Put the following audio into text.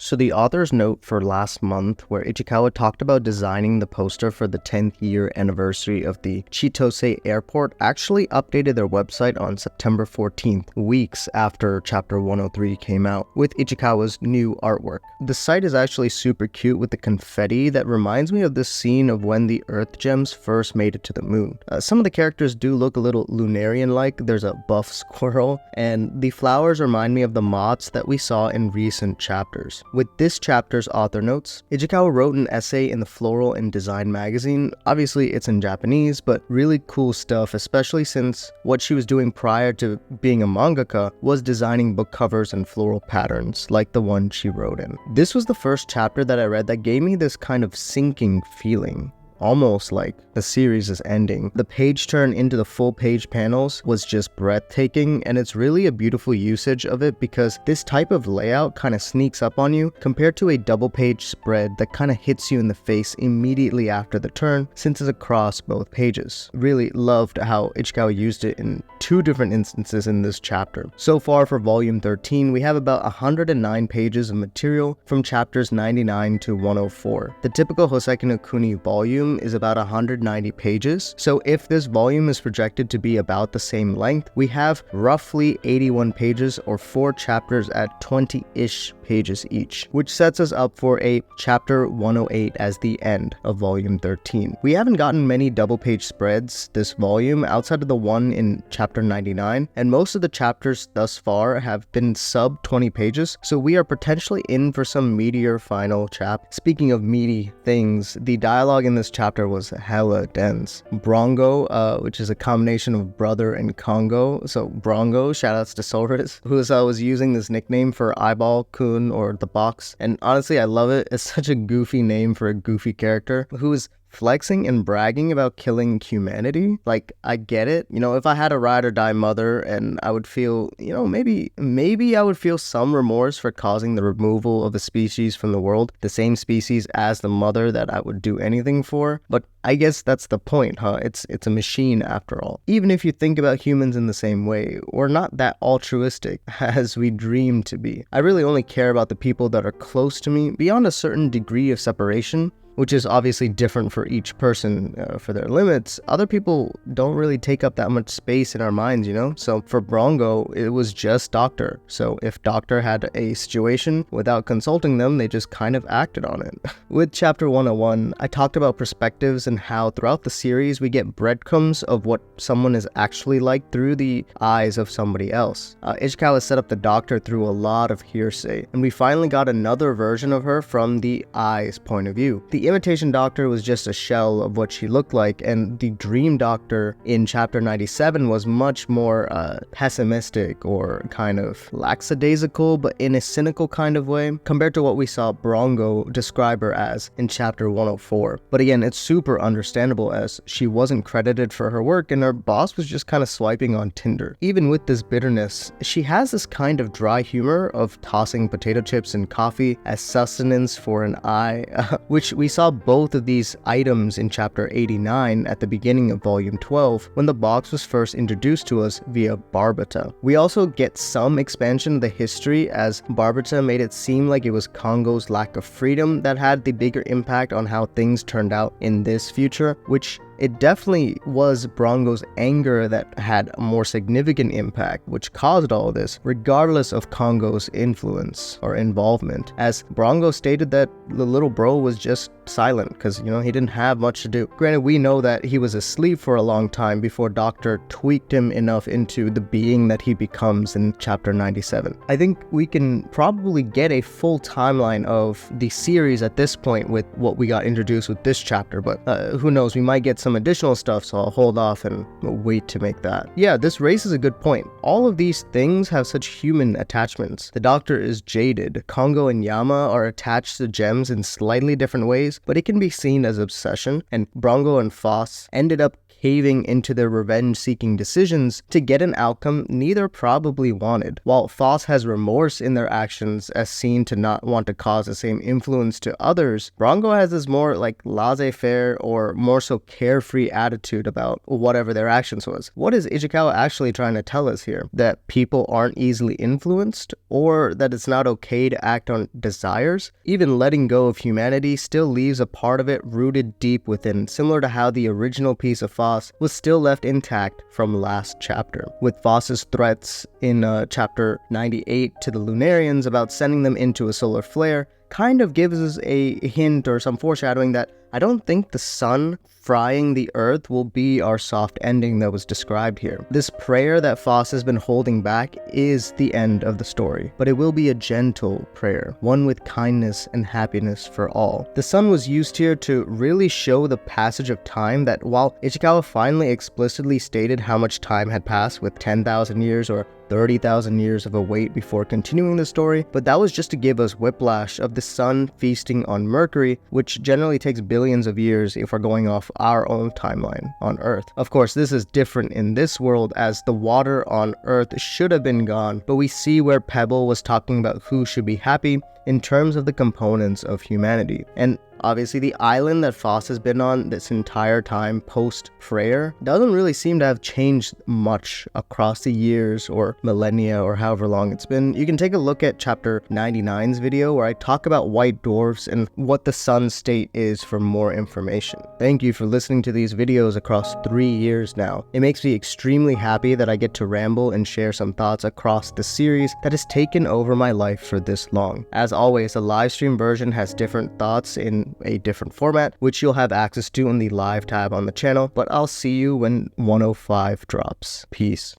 So the author's note for last month, where Ichikawa talked about designing the poster for the 10th year anniversary of the Chitose airport, actually updated their website on September 14th, weeks after chapter 103 came out, with Ichikawa's new artwork. The site is actually super cute with the confetti that reminds me of the scene of when the Earth Gems first made it to the moon. Some of the characters do look a little Lunarian-like. There's a buff squirrel, and the flowers remind me of the moths that we saw in recent chapters. With this chapter's author notes, Ichikawa wrote an essay in the Floral and Design magazine. Obviously it's in Japanese, but really cool stuff, especially since what she was doing prior to being a mangaka was designing book covers and floral patterns, like the one she wrote in. This was the first chapter that I read that gave me this kind of sinking feeling. Almost like the series is ending. The page turn into the full page panels was just breathtaking, and it's really a beautiful usage of it because this type of layout kind of sneaks up on you compared to a double page spread that kind of hits you in the face immediately after the turn since it's across both pages. Really loved how Ichikawa used it in two different instances in this chapter. So far for volume 13, we have about 109 pages of material from chapters 99 to 104. The typical Houseki no Kuni volume is about 190 pages, so if this volume is projected to be about the same length, we have roughly 81 pages or 4 chapters at 20-ish pages each, which sets us up for a chapter 108 as the end of volume 13. We haven't gotten many double page spreads this volume outside of the one in chapter 99, and most of the chapters thus far have been sub 20 pages, so we are potentially in for some meatier final chap. Speaking of meaty things, the dialogue in this chapter was hella dense. Brongo, which is a combination of brother and Congo, so Brongo, shoutouts to Solris, who was using this nickname for Eyeball Kun or the Box, and honestly I love it. It's such a goofy name for a goofy character who is flexing and bragging about killing humanity. Like, I get it. You know, if I had a ride or die mother and I would feel, you know, maybe I would feel some remorse for causing the removal of a species from the world, the same species as the mother that I would do anything for. But I guess that's the point, huh? It's a machine after all. Even if you think about humans in the same way, we're not that altruistic as we dream to be. I really only care about the people that are close to me beyond a certain degree of separation, which is obviously different for each person for their limits. Other people don't really take up that much space in our minds, you know? So for Brongo, it was just Doctor. So if Doctor had a situation without consulting them, they just kind of acted on it. With chapter 101, I talked about perspectives and how throughout the series we get breadcrumbs of what someone is actually like through the eyes of somebody else. Ichikawa set up the Doctor through a lot of hearsay, and we finally got another version of her from the eye's point of view. The imitation Doctor was just a shell of what she looked like, and the Dream Doctor in chapter 97 was much more pessimistic or kind of lackadaisical, but in a cynical kind of way, compared to what we saw Brongo describe her as in chapter 104. But again, it's super understandable as she wasn't credited for her work and her boss was just kind of swiping on Tinder. Even with this bitterness, she has this kind of dry humor of tossing potato chips and coffee as sustenance for an eye, which we saw both of these items in chapter 89 at the beginning of volume 12 when the box was first introduced to us via Barbata. We also get some expansion of the history as Barbata made it seem like it was Congo's lack of freedom that had the bigger impact on how things turned out in this future, which it definitely was Brongo's anger that had a more significant impact, which caused all this, regardless of Congo's influence or involvement, as Brongo stated that the little bro was just silent because, you know, he didn't have much to do. Granted, we know that he was asleep for a long time before Doctor tweaked him enough into the being that he becomes in chapter 97. I think we can probably get a full timeline of the series at this point with what we got introduced with this chapter, but who knows, we might get some additional stuff, so I'll hold off and wait to make that. Yeah, this raises a good point. All of these things have such human attachments. The Doctor is jaded. Congo and Yama are attached to gems in slightly different ways, but it can be seen as obsession, and Brongo and Phos ended up caving into their revenge-seeking decisions to get an outcome neither probably wanted. While Phos has remorse in their actions as seen to not want to cause the same influence to others, Brongo has this more like laissez-faire or more so carefree carefree attitude about whatever their actions was. What is Ichikawa actually trying to tell us here? That people aren't easily influenced, or that it's not okay to act on desires? Even letting go of humanity still leaves a part of it rooted deep within, similar to how the original piece of Phos was still left intact from last chapter, with Phos's threats in chapter 98 to the Lunarians about sending them into a solar flare kind of gives us a hint or some foreshadowing that I don't think the sun frying the earth will be our soft ending that was described here. This prayer that Phos has been holding back is the end of the story, but it will be a gentle prayer, one with kindness and happiness for all. The sun was used here to really show the passage of time, that while Ichikawa finally explicitly stated how much time had passed with 10,000 years or 30,000 years of a wait before continuing the story, but that was just to give us whiplash of the sun feasting on Mercury, which generally takes billions of years if we're going off our own timeline on Earth. Of course, this is different in this world, as the water on Earth should have been gone, but we see where Pebble was talking about who should be happy in terms of the components of humanity. And obviously, the island that Phos has been on this entire time post-prayer doesn't really seem to have changed much across the years or millennia or however long it's been. You can take a look at chapter 99's video where I talk about white dwarfs and what the sun's state is for more information. Thank you for listening to these videos across 3 years now. It makes me extremely happy that I get to ramble and share some thoughts across the series that has taken over my life for this long. As always, the live stream version has different thoughts in a different format, which you'll have access to in the live tab on the channel, but I'll see you when 105 drops. Peace.